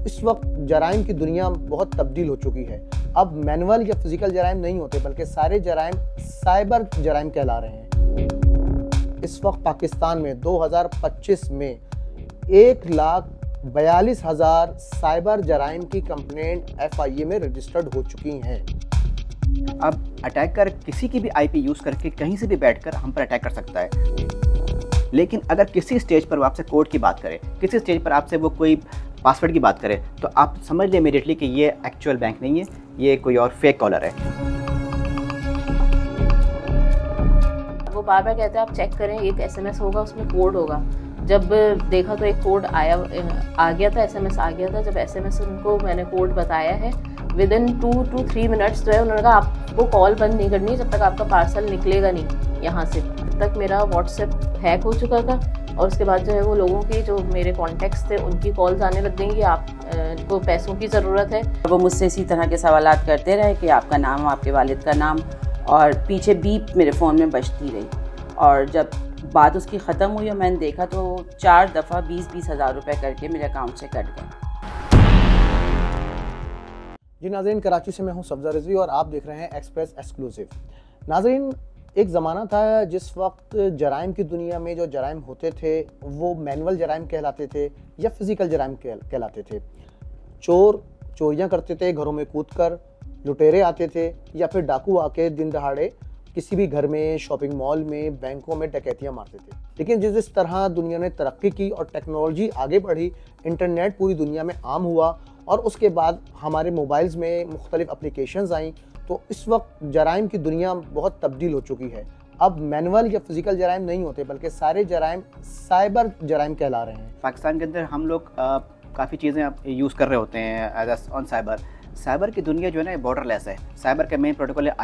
इस वक्त जराइम की दुनिया बहुत तब्दील हो चुकी है। अब मैनुअल या फिजिकल जराइम नहीं होते, बल्कि सारे जराइम साइबर जराइम कहला रहे हैं। इस वक्त पाकिस्तान में 2025 में 1,42,000 साइबर जराइम की कंप्लेंट FIA में रजिस्टर्ड हो चुकी हैं। अब अटैकर किसी की भी IP यूज़ करके कहीं से भी बैठकर हम पर अटैक कर सकता है। लेकिन अगर किसी स्टेज पर वो आपसे कोड की बात करे, किसी स्टेज पर आपसे वो कोई पासवर्ड की बात करे, तो आप समझ लें इमीडिएटली कि ये एक्चुअल बैंक नहीं है, ये कोई और फेक कॉलर है। वो बार बार कहते हैं आप चेक करें, एक SMS होगा उसमें कोड होगा। जब देखा तो एक कोड आ गया था, SMS आ गया था। जब SMS उनको मैंने कोड बताया है, विदिन 2 to 3 मिनट्स जो है उन्होंने कहा आपको कॉल बंद नहीं करनी जब तक आपका पार्सल निकलेगा नहीं यहाँ से। तब तक मेरा WhatsApp हैक हो चुका था और उसके बाद जो है वो लोगों की जो मेरे कॉन्टेक्ट्स थे उनकी कॉल्स आने लग गई कि आपको पैसों की ज़रूरत है। वो मुझसे इसी तरह के सवालात करते रहे कि आपका नाम, आपके वालिद का नाम, और पीछे बीप मेरे फ़ोन में बजती रही। और जब बात उसकी ख़त्म हुई और मैंने देखा तो 4 दफ़ा 20-20 हज़ार रुपये करके मेरे अकाउंट से कट गए। जी नाज़रीन, कराची से मैं हूं सब्ज़ा रिजवी और आप देख रहे हैं एक्सप्रेस एक्सक्लूसिव। नाज़रीन, एक ज़माना था जिस वक्त जराइम की दुनिया में जो जराइम होते थे वो मैनुअल जराइम कहलाते थे या फिज़िकल जराइम कहलाते थे। चोर चोरियां करते थे घरों में कूदकर, लुटेरे आते थे या फिर डाकू आके दिन दहाड़े किसी भी घर में, शॉपिंग मॉल में, बैंकों में डकैतियां मारते थे। लेकिन जिस तरह दुनिया ने तरक्की की और टेक्नोलॉजी आगे बढ़ी, इंटरनेट पूरी दुनिया में आम हुआ और उसके बाद हमारे मोबाइल्स में मुख्तलिफ एप्लीकेशंस आईं, तो इस वक्त जराइम की दुनिया बहुत तब्दील हो चुकी है। अब मैनुअल या फिजिकल जराइम नहीं होते, बल्कि सारे जराइम साइबर जराइम कहला रहे हैं। पाकिस्तान के अंदर हम लोग काफ़ी चीज़ें यूज़ कर रहे होते हैं एज ऑन साइबर की दुनिया जो है ना बॉर्डरलेस है। साइबर का मेन प्रोटोकॉल है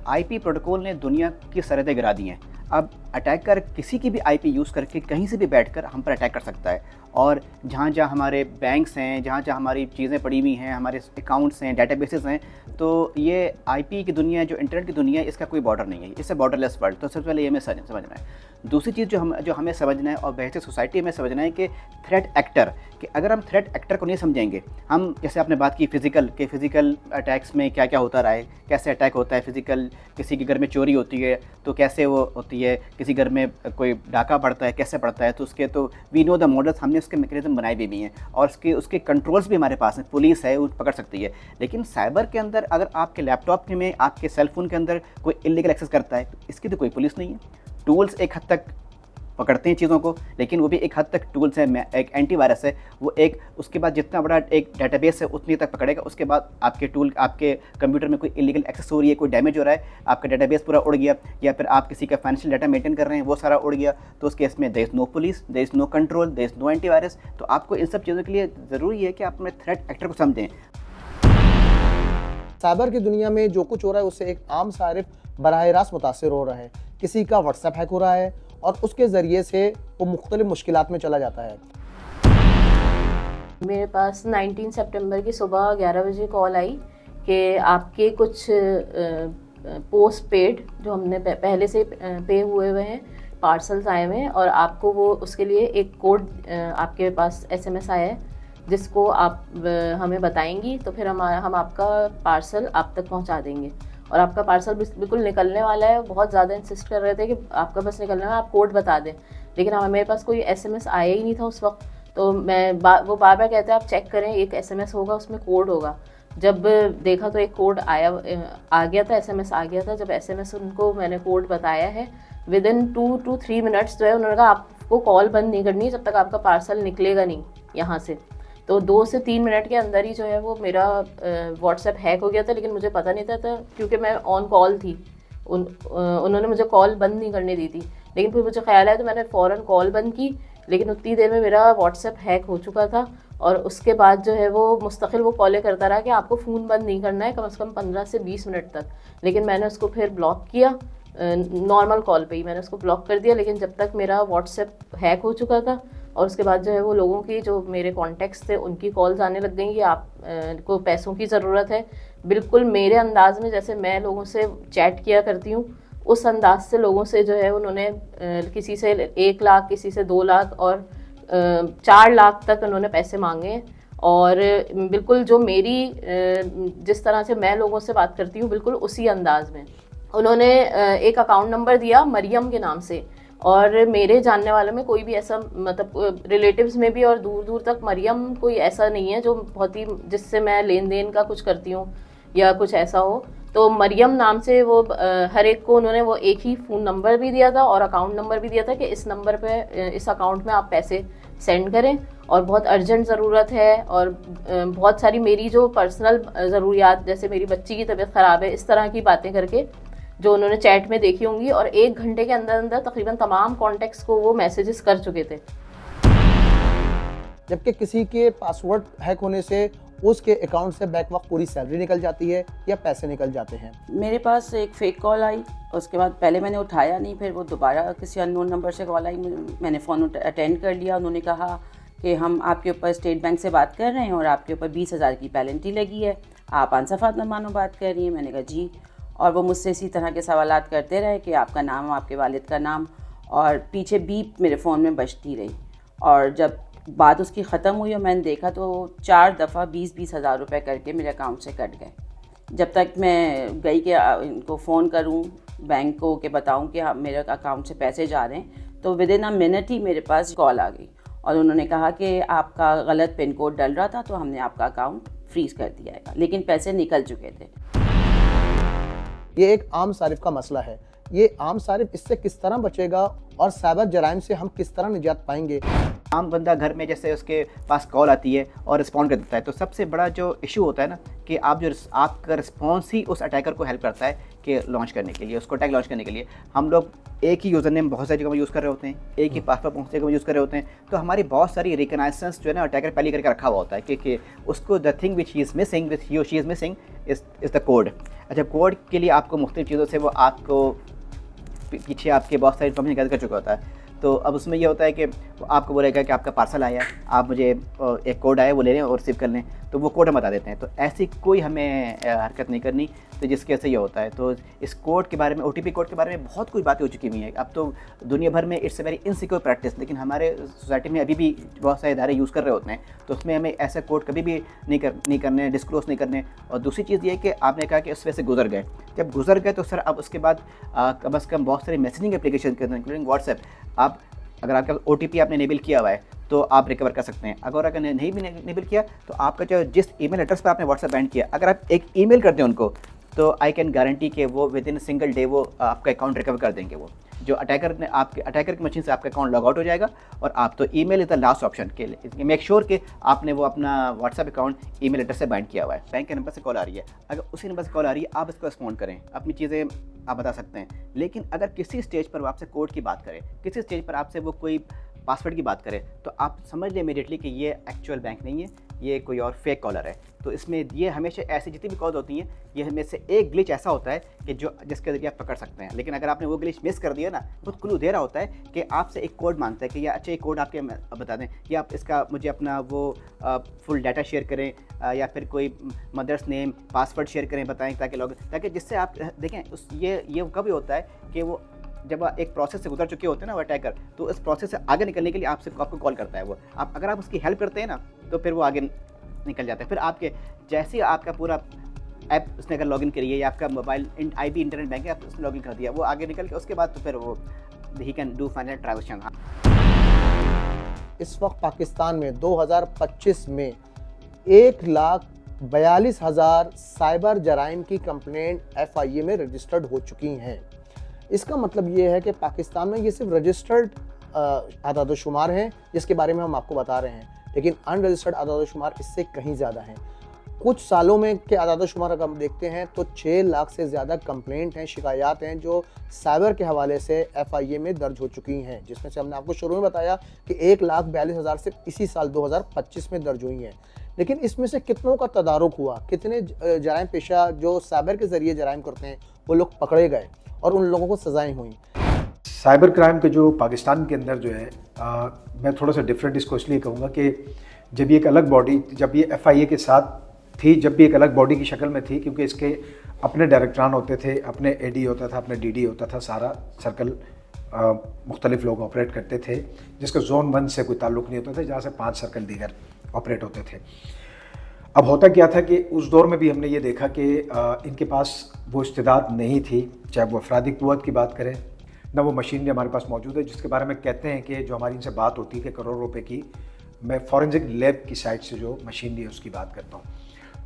IP प्रोटोकॉल ने दुनिया की सरहदें गिरा दी हैं। अब अटैकर किसी की भी IP यूज़ करके कहीं से भी बैठकर हम पर अटैक कर सकता है। और जहाँ जहाँ हमारे बैंक्स हैं, जहाँ जहाँ हमारी चीज़ें पड़ी हुई हैं, हमारे अकाउंट्स हैं, डेटाबेसेस हैं, तो ये IP की दुनिया, जो इंटरनेट की दुनिया है, इसका कोई बॉर्डर नहीं है। इससे बॉर्डरलेस वर्ल्ड। तो सबसे पहले ये हमें समझना है। दूसरी चीज़ जो हमें समझना है और बेहतर सोसाइटी में समझना है कि थ्रेट एक्टर, कि अगर हम थ्रेट एक्टर को नहीं समझेंगे, हम जैसे आपने बात की फिज़िकल अटैक्स में क्या क्या होता रहा है, कैसे अटैक होता है फिज़िकल, किसी के घर में चोरी होती है तो कैसे वो होती है, किसी घर में कोई डाका पड़ता है कैसे पड़ता है, तो उसके तो वी नो द मॉडल्स, हमने उसके मैकेनिज्म बनाए भी हैं और उसके कंट्रोल्स भी हमारे पास हैं। पुलिस है वो पकड़ सकती है। लेकिन साइबर के अंदर अगर आपके लैपटॉप में, आपके सेलफोन के अंदर कोई इलीगल एक्सेस करता है तो इसकी तो कोई पुलिस नहीं है। टूल्स एक हद तक पकड़ते हैं चीज़ों को, लेकिन वो भी एक हद तक टूल्स है। एक एंटीवायरस है, वो एक उसके बाद जितना बड़ा एक डेटाबेस है उतनी तक पकड़ेगा। उसके बाद आपके कंप्यूटर में कोई इलीगल एक्सेस हो रही है, कोई डैमेज हो रहा है, आपका डेटाबेस पूरा उड़ गया, या फिर आप किसी का फाइनेंशियल डाटा मेंटेन कर रहे हैं वो सारा उड़ गया, तो उस केस में there is no police, there is no control, there is no antivirus. तो आपको इन सब चीज़ों के लिए ज़रूरी है कि आप अपने थ्रेट एक्टर को समझें। साइबर की दुनिया में जो कुछ हो रहा है उससे एक आम सारिफ बराह रास्त मुतासिर हो रहा है। किसी का WhatsApp हैक हो रहा है और उसके ज़रिए से वो मुख्तलिफ मुश्किलात में चला जाता है। मेरे पास 19 सितंबर की सुबह 11 बजे कॉल आई कि आपके कुछ पोस्ट पेड जो हमने पहले से पे हुए हैं पार्सल्स आए हुए हैं और आपको वो उसके लिए एक कोड आपके पास SMS आया है जिसको आप हमें बताएंगी तो फिर हम आपका पार्सल आप तक पहुंचा देंगे। और आपका पार्सल बिल्कुल निकलने वाला है। बहुत ज़्यादा इंसिस्ट कर रहे थे कि आपका बस निकलना है, आप कोड बता दें, लेकिन मेरे पास कोई SMS आया ही नहीं था उस वक्त। तो वो बार बार कहते हैं आप चेक करें, एक SMS होगा उसमें कोड होगा। जब देखा तो एक कोड आ गया था, SMS आ गया था। जब SMS उनको मैंने कोड बताया है, विदिन 2 to 3 मिनट्स जो है उन्होंने कहा आपको कॉल बंद नहीं करनी जब तक आपका पार्सल निकलेगा नहीं यहाँ से। तो 2 से 3 मिनट के अंदर ही जो है वो मेरा WhatsApp हैक हो गया था, लेकिन मुझे पता नहीं था क्योंकि मैं ऑन कॉल थी। उन्होंने मुझे कॉल बंद नहीं करने दी थी, लेकिन फिर मुझे ख्याल आया तो मैंने फ़ौरन कॉल बंद की, लेकिन उतनी देर में मेरा WhatsApp हैक हो चुका था। और उसके बाद जो है वो मुस्तकिल वो कॉलें करता रहा कि आपको फ़ोन बंद नहीं करना है कम से कम 15 से 20 मिनट तक। लेकिन मैंने उसको फिर ब्लॉक किया, नॉर्मल कॉल पे ही मैंने उसको ब्लॉक कर दिया। लेकिन जब तक मेरा WhatsApp हैक हो चुका था और उसके बाद जो है वो लोगों की जो मेरे कॉन्टेक्ट्स थे उनकी कॉल्स आने लग गई कि आप को पैसों की ज़रूरत है। बिल्कुल मेरे अंदाज़ में, जैसे मैं लोगों से चैट किया करती हूँ उस अंदाज से लोगों से जो है उन्होंने किसी से 1 लाख, किसी से 2 लाख और 4 लाख तक उन्होंने पैसे मांगे हैं। और बिल्कुल जो मेरी जिस तरह से मैं लोगों से बात करती हूँ बिल्कुल उसी अंदाज में उन्होंने एक अकाउंट नंबर दिया मरियम के नाम से। और मेरे जानने वालों में कोई भी ऐसा मतलब रिलेटिव्स में भी और दूर दूर तक मरियम कोई ऐसा नहीं है जो बहुत ही जिससे मैं लेन देन का कुछ करती हूँ या कुछ ऐसा हो। तो मरियम नाम से वो हर एक को उन्होंने वो एक ही फ़ोन नंबर भी दिया था और अकाउंट नंबर भी दिया था कि इस नंबर पे इस अकाउंट में आप पैसे सेंड करें और बहुत अर्जेंट ज़रूरत है और बहुत सारी मेरी जो पर्सनल ज़रूरियात जैसे मेरी बच्ची की तबीयत ख़राब है, इस तरह की बातें करके जो उन्होंने चैट में देखी होंगी। और 1 घंटे के अंदर अंदर तकरीबन तमाम कॉन्टेक्ट्स को वो मैसेजेस कर चुके थे। जबकि किसी के पासवर्ड हैक होने से उसके अकाउंट से बैक वक्त पूरी सैलरी निकल जाती है या पैसे निकल जाते हैं। मेरे पास एक फ़ेक कॉल आई, उसके बाद पहले मैंने उठाया नहीं, फिर वो दोबारा किसी अननोन नंबर से कॉल आई, मैंने फ़ोन अटेंड कर लिया। उन्होंने कहा कि हम आपके ऊपर स्टेट बैंक से बात कर रहे हैं और आपके ऊपर 20,000 की पेनल्टी लगी है, आप आंसर फातिमा मानो बात कर रही हैं। मैंने कहा जी। और वो मुझसे इसी तरह के सवालात करते रहे कि आपका नाम, आपके वालिद का नाम, और पीछे बीप मेरे फ़ोन में बजती रही। और जब बात उसकी ख़त्म हुई और मैंने देखा तो 4 दफ़ा 20-20 हज़ार रुपये करके मेरे अकाउंट से कट गए। जब तक मैं गई कि इनको फ़ोन करूं बैंक को कि बताऊं कि हाँ मेरे अकाउंट से पैसे जा रहे हैं, तो विद इन अ मिनट ही मेरे पास कॉल आ गई और उन्होंने कहा कि आपका गलत पिन कोड डल रहा था तो हमने आपका अकाउंट फ्रीज़ कर दिया है, लेकिन पैसे निकल चुके थे। ये एक आम सारिफ का मसला है। ये आम सारिफ इससे किस तरह बचेगा और साइबर जराइम से हम किस तरह निजात पाएंगे? आम बंदा घर में जैसे उसके पास कॉल आती है और रिस्पॉन्ड कर देता है, तो सबसे बड़ा जो इशू होता है ना कि आपका रिस्पॉन्स ही उस अटैकर को हेल्प करता है कि लॉन्च करने के लिए, उसको अटैक लॉन्च करने के लिए। हम लोग एक ही यूज़र नेम बहुत सारी जगह में यूज़ कर रहे होते हैं, एक ही पासवर्ड बहुत सारी जगह में यूज़ कर रहे होते हैं, तो हमारी बहुत सारी रिकनाइजेंस जो है ना अटैकर पहले करके रखा हुआ होता है कि उसको the thing which he is missing which he और she is missing is the code. अच्छा, कोड के लिए आपको मुख्तलिफ चीज़ों से वो आपको पीछे आपके बहुत सारी इन्फॉर्मेशन गैदर कर चुका होता है। तो अब उसमें ये होता है कि आपको बोलेगा कि आपका पार्सल आया, आप मुझे एक कोड आया वो ले लें और रिसीव कर लें, तो वो कोड हम बता देते हैं। तो ऐसी कोई हमें हरकत नहीं करनी, तो जिसकी वजह से ये होता है। तो इस कोड के बारे में, OTP कोड के बारे में बहुत कुछ बातें हो चुकी हुई हैं। अब तो दुनिया भर में it's a very insecure practice, लेकिन हमारे सोसाइटी में अभी भी बहुत सारे इदारे यूज़ कर रहे होते हैं, तो उसमें हमें ऐसा कोड कभी भी नहीं करने, डिस्क्लोज नहीं करने। और दूसरी चीज़ ये है कि आपने कहा कि उस वजह से गुजर गए, जब गुजर गए तो सर अब उसके बाद कम अज़ कम बहुत सारी मैसेजिंग एप्लीकेशन के अंदर इंक्लूडिंग व्हाट्सएप, आप अगर आपका OTP आपने इनेबल किया हुआ है तो आप रिकवर कर सकते हैं। अगर नहीं भी इनेबल किया तो आपका जो जिस ईमेल एड्रेस पर आपने व्हाट्सएप बैंड किया, अगर आप एक ईमेल कर दें उनको, तो आई कैन गारंटी कि वो विद इन सिंगल डे वो आपका अकाउंट रिकवर कर देंगे। वो जो अटैकर की मशीन से आपका अकाउंट लॉग आउट हो जाएगा और आप तो email is the last option के लिए मेक श्योर कि आपने वो अपना व्हाट्सएप अकाउंट ईमेल एड्रेस से बाइंड किया हुआ है। बैंक के नंबर से कॉल आ रही है, अगर उसी नंबर से कॉल आ रही है आप इसको रिस्पॉन्ड करें, अपनी चीज़ें आप बता सकते हैं। लेकिन अगर किसी स्टेज पर वो आपसे कोड की बात करें, किसी स्टेज पर आपसे वो कोई पासवर्ड की बात करें, तो आप समझ लें इमीडिएटली कि ये एक्चुअल बैंक नहीं है, ये कोई और फेक कॉलर है। तो इसमें ये हमेशा ऐसी जितनी भी कॉल होती हैं, ये हमें से एक ग्लिच ऐसा होता है कि जो जिसके जरिए आप पकड़ सकते हैं। लेकिन अगर आपने वो ग्लिच मिस कर दिया ना, तो क्लू दे रहा होता है कि आपसे एक कोड मांगता है कि या अच्छा एक कोड आपके बता दें, या आप इसका मुझे अपना वो फुल डाटा शेयर करें, या फिर कोई मदर्स नेम पासवर्ड शेयर करें, बताएं ताकि जिससे आप देखें ये कभी होता है कि वो जब एक प्रोसेस से गुजर चुके होते हैं ना वो अटैकर, तो इस प्रोसेस से आगे निकलने के लिए आपको कॉल करता है। वो अगर आप उसकी हेल्प करते हैं ना, तो फिर वो आगे निकल जाता है। फिर आपके जैसे आपका पूरा ऐप उसने अगर लॉगिन करिए या आपका मोबाइल IB इंटरनेट बैंक है, उसने लॉगिन कर दिया, वो आगे निकल के उसके बाद तो फिर वो he can do final transaction. इस वक्त पाकिस्तान में 2025 में 1,42,000 साइबर जराइम की कंप्लेंट FIA में रजिस्टर्ड हो चुकी हैं। इसका मतलब ये है कि पाकिस्तान में ये सिर्फ रजिस्टर्ड आदाद-ओ-शुमार हैं जिसके बारे में हम आपको बता रहे हैं, लेकिन अनरजिस्टर्ड आदाद-ओ-शुमार इससे कहीं ज़्यादा हैं। कुछ सालों में के आदाद-ओ-शुमार अगर हम देखते हैं तो 6 लाख से ज़्यादा कंप्लेंट हैं, शिकायत हैं जो साइबर के हवाले से FIA में दर्ज हो चुकी हैं, जिसमें से हमने आपको शुरू में बताया कि 1,42,000 सिर्फ इसी साल 2025 में दर्ज हुई हैं। लेकिन इसमें से कितनों का तदारुक हुआ, कितने जराइम पेशा जो साइबर के ज़रिए जराइम करते हैं वो लोग पकड़े गए और उन लोगों को सज़ाएँ हुई। साइबर क्राइम के जो पाकिस्तान के अंदर जो है मैं थोड़ा सा डिफरेंट इसको इसलिए कहूँगा कि जब ये एक अलग बॉडी, जब ये FIA के साथ थी, जब भी एक अलग बॉडी की शक्ल में थी, क्योंकि इसके अपने डायरेक्टरान होते थे, अपने AD होता था, अपने DD होता था, सारा सर्कल मुख्तलिफ लोग ऑपरेट करते थे, जिसका जोन 1 से कोई ताल्लुक़ नहीं होता था, जहाँ से 5 सर्कल दीगर ऑपरेट होते थे। अब होता क्या था कि उस दौर में भी हमने ये देखा कि इनके पास वो इस्तेदाद नहीं थी, चाहे वो अफरादी क़ुव्वत की बात करें, ना वो मशीनरी हमारे पास मौजूद है, जिसके बारे में कहते हैं कि जो हमारी इनसे बात होती है कि करोड़ों रुपए की, मैं फॉरेंसिक लैब की साइड से जो मशीनरी है उसकी बात करता हूँ।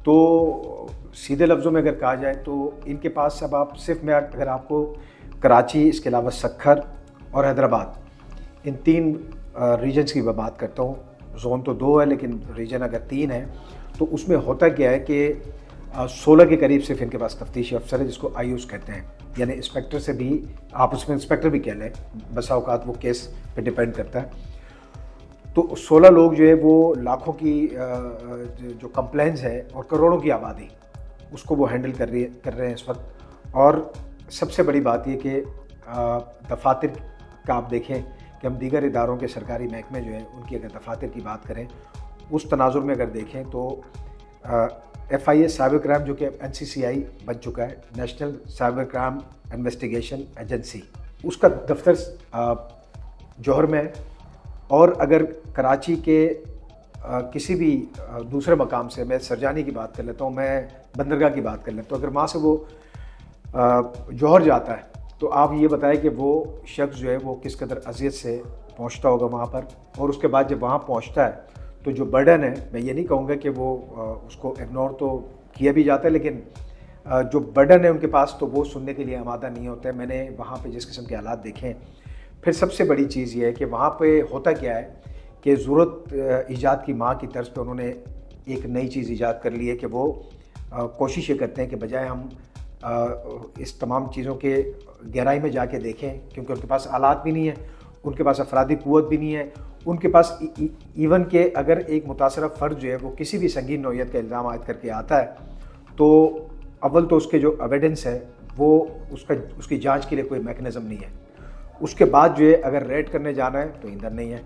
तो सीधे लफ्ज़ों में अगर कहा जाए तो इनके पास अब आप सिर्फ मैं अगर आपको कराची, इसके अलावा सक्खर और हैदराबाद, इन 3 रीजन्स की मैं बात करता हूँ। जोन तो 2 है लेकिन रीजन अगर 3 है तो उसमें होता क्या है कि 16 के करीब सिर्फ इनके पास तफ्तीशी अफसर है, जिसको आईयूस कहते हैं, यानी इंस्पेक्टर से भी, आप उसमें इंस्पेक्टर भी कह लें, बसा औकात वो केस पे डिपेंड करता है। तो 16 लोग जो है वो लाखों की जो कंप्लेंट्स है और करोड़ों की आबादी, उसको वो हैंडल कर रहे हैं इस वक्त। और सबसे बड़ी बात ये कि दफातर का आप देखें कि हम दीगर इदारों के सरकारी महकमे जो हैं उनकी अगर दफातर की बात करें, उस तनाजुर में अगर देखें तो FIA साइबर क्राइम जो कि NCCI बन चुका है, national cyber crime investigation agency, उसका दफ्तर जौहर में है। और अगर कराची के किसी भी दूसरे मकाम से, मैं सरजानी की बात कर लेता हूँ, मैं बंदरगाह की बात कर लेता हूँ, अगर वहाँ से वो जौहर जाता है तो आप ये बताएं कि वो शख्स जो है वो किस कदर अज़ियत से पहुँचता होगा वहाँ पर। और उसके बाद जब वहाँ पहुँचता है तो जो बर्डन है, मैं ये नहीं कहूँगा कि वो उसको इग्नोर तो किया भी जाता है, लेकिन जो बर्डन है उनके पास तो वो सुनने के लिए आमादा नहीं होता है। मैंने वहाँ पे जिस किस्म के हालात देखे हैं। फिर सबसे बड़ी चीज़ ये है कि वहाँ पे होता क्या है कि ज़रूरत ईजाद की माँ की तर्ज पे उन्होंने एक नई चीज़ ईजाद कर ली है कि वो कोशिश ये करते हैं कि बजाय हम इस तमाम चीज़ों के गहराई में जाके देखें, क्योंकि उनके पास आलात भी नहीं है, उनके पास अफरादी क़ुव्वत भी नहीं है, उनके पास इवन के अगर एक मुतासरा फ़र्द जो है वो किसी भी संगीन नौइयत का इल्ज़ाम आयद करके आता है तो अव्वल तो उसके जो एविडेंस है वो उसकी जांच के लिए कोई मैकेनिज़्म नहीं है। उसके बाद जो है अगर रेड करने जाना है तो इंधन नहीं है।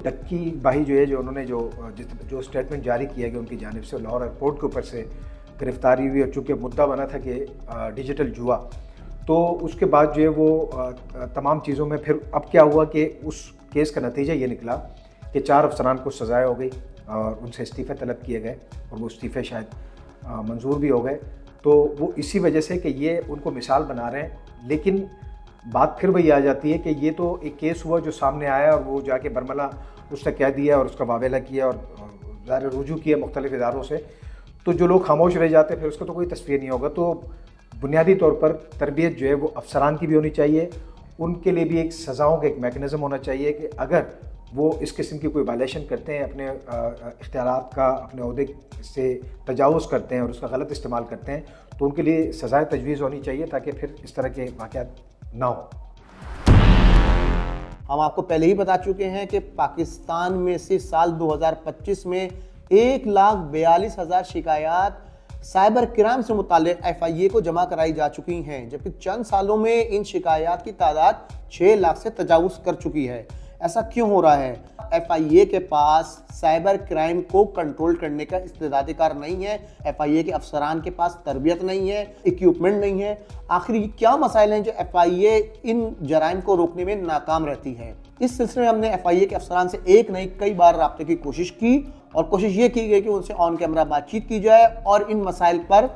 टक्की भाई जो है, जो उन्होंने जो स्टेटमेंट जारी किया गया उनकी जानिब से, लाहौर एयरपोर्ट के ऊपर से गिरफ्तारी हुई और चूँकि मुद्दा बना था कि डिजिटल जुआ, तो उसके बाद जो है वो तमाम चीज़ों में फिर अब क्या हुआ कि उस केस का नतीजा ये निकला कि 4 अफसरान को सज़ाएँ हो गई और उनसे इस्तीफ़े तलब किए गए और वो इस्तीफ़े शायद मंजूर भी हो गए। तो वो इसी वजह से कि ये उनको मिसाल बना रहे हैं। लेकिन बात फिर वही आ जाती है कि ये तो एक केस हुआ जो सामने आया और वो जाके बरमला उसने कह दिया और उसका वावेला किया और ज़ाहिर रुजू किया मुख्तलिफ इदारों से, तो जो लोग खामोश रह जाते हैं फिर उसका तो कोई तस्वीर नहीं होगा। तो बुनियादी तौर पर तरबियत जो है वो अफसरान की भी होनी चाहिए, उनके लिए भी एक सज़ाओं का एक मैकेनिज़्म होना चाहिए कि अगर वो इस किस्म की कोई वायलेशन करते हैं, अपने इख्तियारात का, अपने ओहदे से तजावुज़ करते हैं और उसका गलत इस्तेमाल करते हैं, तो उनके लिए सज़ाएँ तजवीज़ होनी चाहिए ताकि फिर इस तरह के वाक़यात ना हो। हम आपको पहले ही बता चुके हैं कि पाकिस्तान में से साल 2025 में 1,42,000 शिकायत साइबर क्राइम से मुताल्लिक FIA को जमा कराई जा चुकी हैं, जबकि चंद सालों में इन शिकायत की तादाद 6 लाख से तजावुज़ कर चुकी है। ऐसा क्यों हो रहा है? FIA के पास साइबर क्राइम को कंट्रोल करने का इस्तेदाद-ए-कार नहीं है, FIA के अफसरान के पास तरबियत नहीं है, इक्विपमेंट नहीं है। आखिर ये क्या मसाइल हैं जो FIA इन जराइम को रोकने में नाकाम रहती है? इस सिलसिले में हमने FIA के अफसरान से एक नहीं कई बार राब्ते की कोशिश की और कोशिश ये की गई कि उनसे ऑन कैमरा बातचीत की जाए और इन मसाइल पर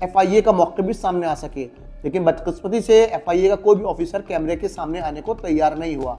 FIA का मौक़िफ़ भी सामने आ सके, लेकिन बदकिस्मती से FIA का कोई भी ऑफिसर कैमरे के सामने आने को तैयार नहीं हुआ।